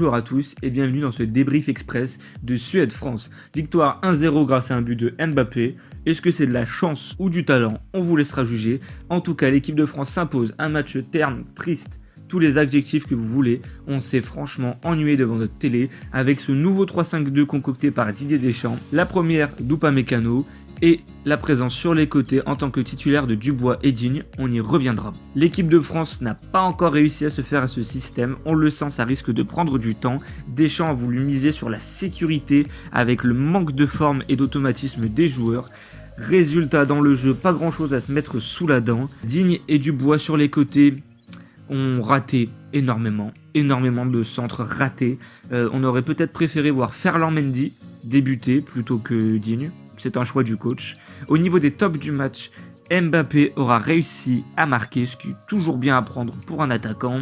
Bonjour à tous et bienvenue dans ce débrief express de Suède-France. Victoire 1-0 grâce à un but de Mbappé. Est-ce que c'est de la chance ou du talent? On vous laissera juger. En tout cas, l'équipe de France s'impose. Un match terne, triste, tous les adjectifs que vous voulez. On s'est franchement ennuyé devant notre télé avec ce nouveau 3-5-2 concocté par Didier Deschamps. La première d'Upamecano et la présence sur les côtés en tant que titulaire de Dubois et Digne, on y reviendra. L'équipe de France n'a pas encore réussi à se faire à ce système, on le sent, ça risque de prendre du temps. Deschamps a voulu miser sur la sécurité avec le manque de forme et d'automatisme des joueurs. Résultat dans le jeu, pas grand chose à se mettre sous la dent. Digne et Dubois sur les côtés ont raté énormément de centres ratés. On aurait peut-être préféré voir Ferland Mendy débuter plutôt que Digne. C'est un choix du coach. Au niveau des tops du match, Mbappé aura réussi à marquer, ce qui est toujours bien à prendre pour un attaquant.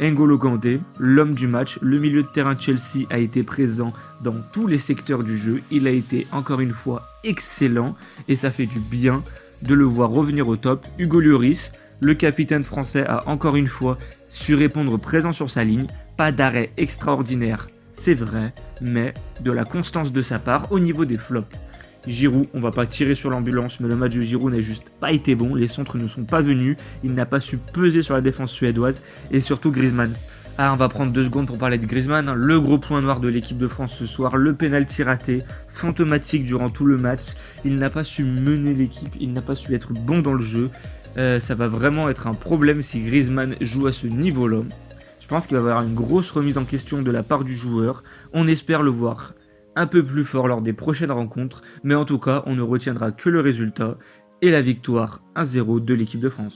N'Golo Kanté, l'homme du match, le milieu de terrain de Chelsea a été présent dans tous les secteurs du jeu. Il a été encore une fois excellent et ça fait du bien de le voir revenir au top. Hugo Lloris, le capitaine français, a encore une fois su répondre présent sur sa ligne. Pas d'arrêt extraordinaire, c'est vrai, mais de la constance de sa part. Au niveau des flops, Giroud, on va pas tirer sur l'ambulance, mais le match de Giroud n'a juste pas été bon. Les centres ne sont pas venus. Il n'a pas su peser sur la défense suédoise. Et surtout Griezmann. Ah, on va prendre 2 secondes pour parler de Griezmann. Le gros point noir de l'équipe de France ce soir. Le pénalty raté, fantomatique durant tout le match. Il n'a pas su mener l'équipe. Il n'a pas su être bon dans le jeu. Ça va vraiment être un problème si Griezmann joue à ce niveau-là. Je pense qu'il va y avoir une grosse remise en question de la part du joueur. On espère le voir un peu plus fort lors des prochaines rencontres, mais en tout cas, on ne retiendra que le résultat et la victoire 1-0 de l'équipe de France.